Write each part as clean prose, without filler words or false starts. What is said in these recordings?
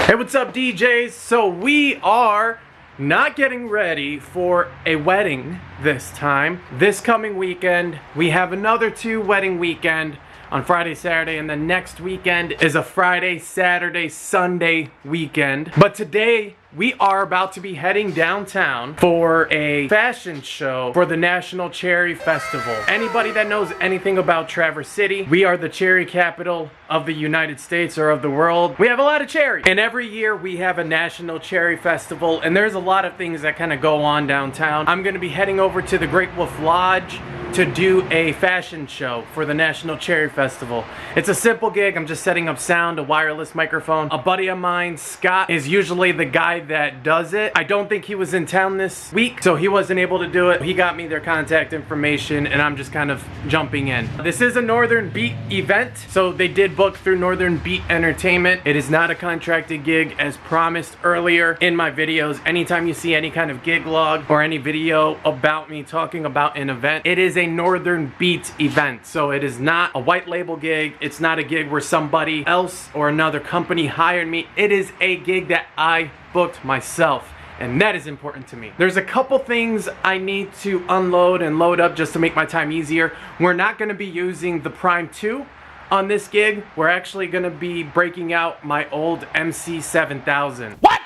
Hey, what's up, DJs? So we are not getting ready for a wedding this time. This coming weekend, we have another 2 wedding weekend on Friday, Saturday, and the next weekend is a Friday, Saturday, Sunday weekend. But today, we are about to be heading downtown for a fashion show for the National Cherry Festival. Anybody that knows anything about Traverse City, we are the cherry capital of the United States or of the world. We have a lot of cherry. And every year we have a National Cherry Festival, and there's a lot of things that kind of go on downtown. I'm gonna be heading over to the Great Wolf Lodge to do a fashion show for the National Cherry Festival. It's a simple gig. I'm just setting up sound, a wireless microphone. A buddy of mine, Scott, is usually the guy that does it. I don't think he was in town this week, so he wasn't able to do it. He got me their contact information, and I'm just kind of jumping in. This is a Northern Beat event, so they did book through Northern Beat Entertainment. It is not a contracted gig, as promised earlier in my videos. Anytime you see any kind of gig log or any video about me talking about an event, it is a Northern Beat event. So it is not a white label gig. It's not a gig where somebody else or another company hired me. It is a gig that I booked myself, and that is important to me. There's a couple things I need to unload and load up just to make my time easier. We're not going to be using the Prime 2 on this gig. We're actually going to be breaking out my old MC7000. What?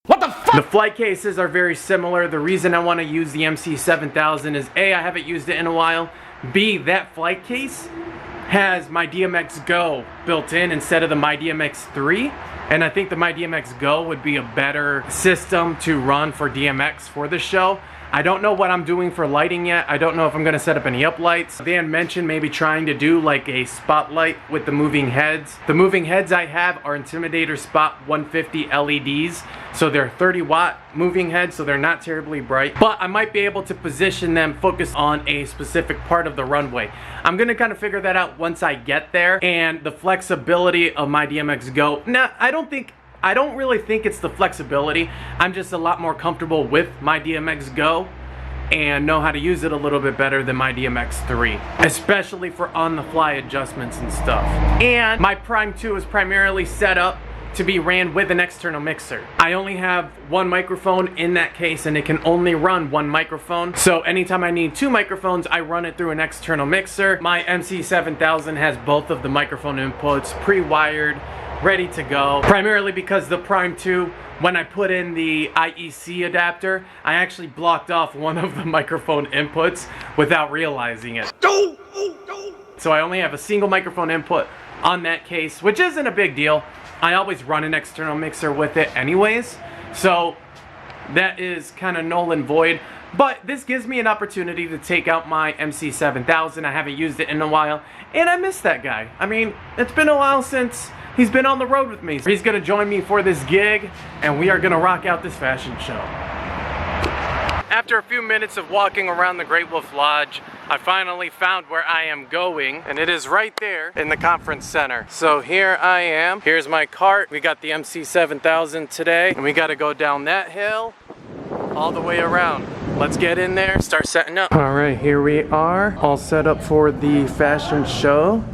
What the fuck? The flight cases are very similar. The reason I want to use the MC7000 is A, I haven't used it in a while. B, that flight case has my DMX Go built in instead of the my DMX 3. And I think the my DMX Go would be a better system to run for DMX for the show. I don't know what I'm doing for lighting yet. I don't know if I'm gonna set up any uplights. Dan mentioned maybe trying to do like a spotlight with the moving heads. The moving heads I have are Intimidator Spot 150 LEDs. So they're 30 watt moving heads, so they're not terribly bright. But I might be able to position them focused on a specific part of the runway. I'm gonna kind of figure that out once I get there. And the flexibility of my DMX Go. Now, I don't really think it's the flexibility. I'm just a lot more comfortable with my DMX Go and know how to use it a little bit better than my DMX 3, especially for on-the-fly adjustments and stuff. And my Prime 2 is primarily set up to be ran with an external mixer. I only have 1 microphone in that case, and it can only run 1 microphone. So anytime I need 2 microphones, I run it through an external mixer. My MC7000 has both of the microphone inputs pre-wired, ready to go, primarily because the Prime 2, when I put in the IEC adapter, I actually blocked off one of the microphone inputs without realizing it. So I only have a single microphone input on that case, which isn't a big deal. I always run an external mixer with it anyways, so that is kind of null and void. But this gives me an opportunity to take out my MC7000. I haven't used it in a while, and I miss that guy. I mean, it's been a while since he's been on the road with me. He's gonna join me for this gig, and we are gonna rock out this fashion show. After a few minutes of walking around the Great Wolf Lodge, I finally found where I am going, and it is right there in the conference center. So here I am. Here's my cart. We got the MC7000 today, and we gotta go down that hill all the way around. Let's get in there, start setting up. All right, here we are, all set up for the fashion show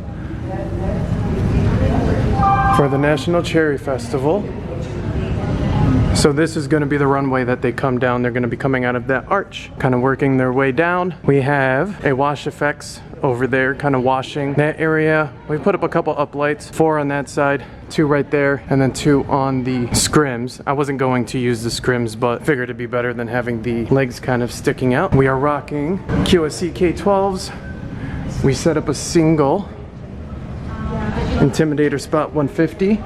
for the National Cherry Festival. So this is going to be the runway that they come down. They're going to be coming out of that arch, kind of working their way down. We have a wash effects over there, kind of washing that area. We put up a couple uplights, 4 on that side, 2 right there, and then 2 on the scrims. I wasn't going to use the scrims, but figured it'd be better than having the legs kind of sticking out. We are rocking QSC K12s. We set up a single Intimidator Spot 150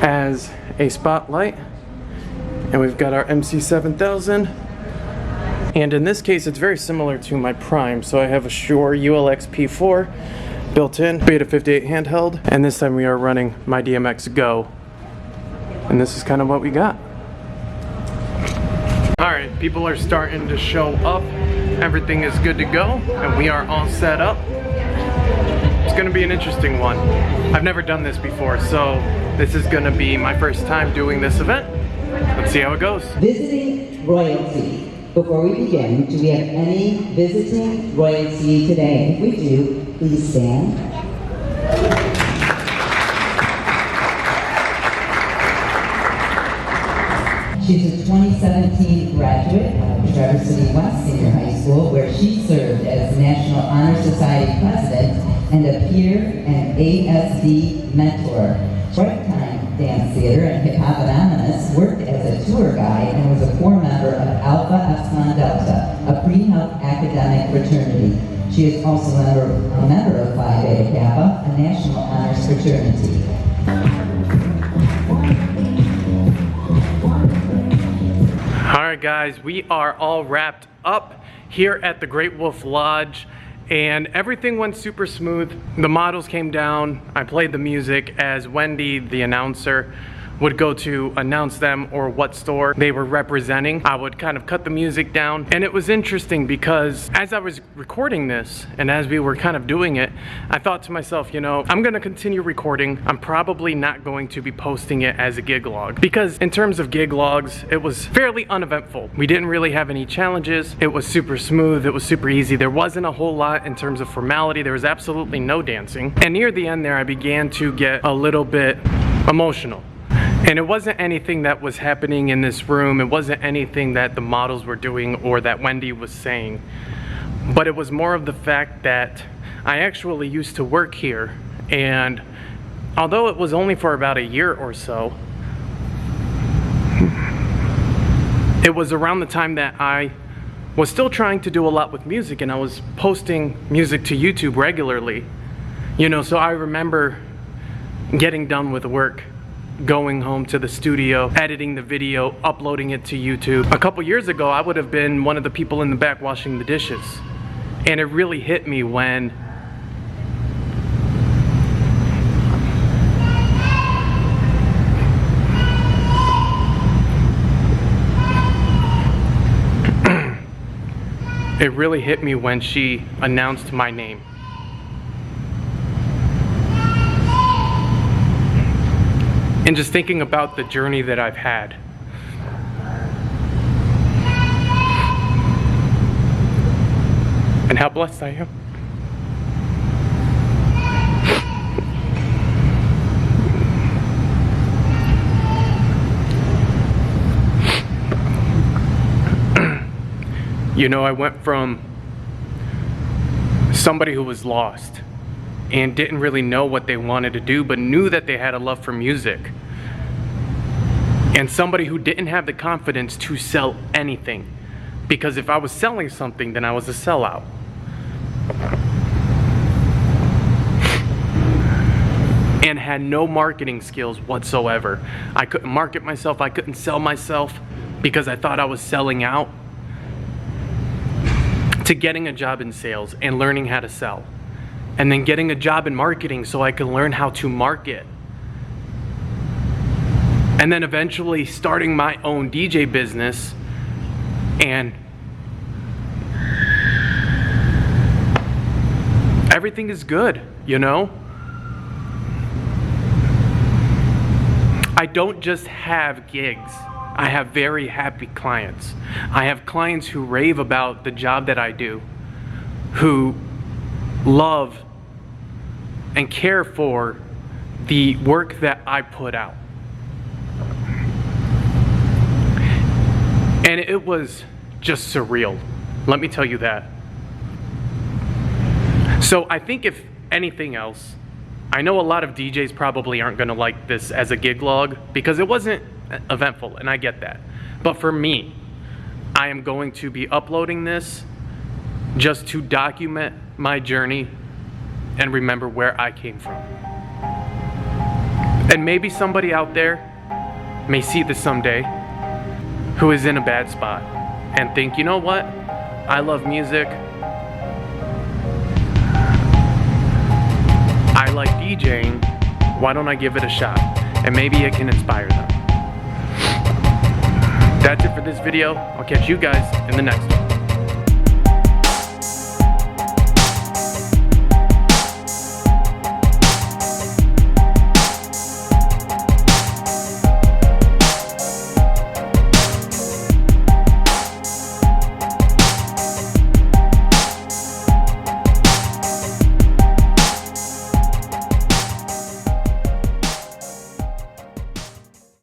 as a spotlight, and we've got our MC7000, and in this case it's very similar to my Prime. So I have a Shure ULX P4 built in, Beta 58 handheld, and this time we are running my DMX Go, and this is kind of what we got. Alright, people are starting to show up, everything is good to go, and we are all set up. It's gonna be an interesting one. I've never done this before, so this is gonna be my first time doing this event. Let's see how it goes. Visiting royalty. Before we begin, do we have any visiting royalty today? If we do, please stand. She's a 2017 graduate of Traverse City West Senior High School, where she served as the National Honor Society President and a peer and ASD mentor. Short-time dance theater and hip hop anonymous, worked as a tour guide and was a core member of Alpha Epsilon Delta, a pre-health academic fraternity. She is also a member of Phi Beta Kappa, a national honors fraternity. Alright guys, we are all wrapped up here at the Great Wolf Lodge, and everything went super smooth. The models came down, I played the music as Wendy, the announcer, would go to announce them or what store they were representing. I would kind of cut the music down, and it was interesting because as I was recording this and as we were kind of doing it, I thought to myself, you know, I'm gonna continue recording. I'm probably not going to be posting it as a gig log, because in terms of gig logs, it was fairly uneventful. We didn't really have any challenges. It was super smooth, it was super easy. There wasn't a whole lot in terms of formality. There was absolutely no dancing. And near the end there, I began to get a little bit emotional. And it wasn't anything that was happening in this room. It wasn't anything that the models were doing or that Wendy was saying. But it was more of the fact that I actually used to work here. And although it was only for about a year or so, it was around the time that I was still trying to do a lot with music, and I was posting music to YouTube regularly. You know, so I remember getting done with work, going home to the studio, editing the video, uploading it to YouTube. A couple years ago, I would have been one of the people in the back washing the dishes. And it really hit me when she announced my name. And just thinking about the journey that I've had. And how blessed I am. You know, I went from somebody who was lost and didn't really know what they wanted to do, but knew that they had a love for music, and somebody who didn't have the confidence to sell anything, because if I was selling something, then I was a sellout. And had no marketing skills whatsoever. I couldn't market myself, I couldn't sell myself, because I thought I was selling out, to getting a job in sales and learning how to sell. And then getting a job in marketing so I could learn how to market. And then eventually starting my own DJ business, and everything is good, you know? I don't just have gigs. I have very happy clients. I have clients who rave about the job that I do, who love and care for the work that I put out. And it was just surreal, let me tell you that. So I think if anything else, I know a lot of DJs probably aren't gonna like this as a gig log because it wasn't eventful, and I get that. But for me, I am going to be uploading this just to document my journey and remember where I came from. And maybe somebody out there may see this someday who is in a bad spot and think, you know what? I love music. I like DJing. Why don't I give it a shot? And maybe it can inspire them. That's it for this video. I'll catch you guys in the next one.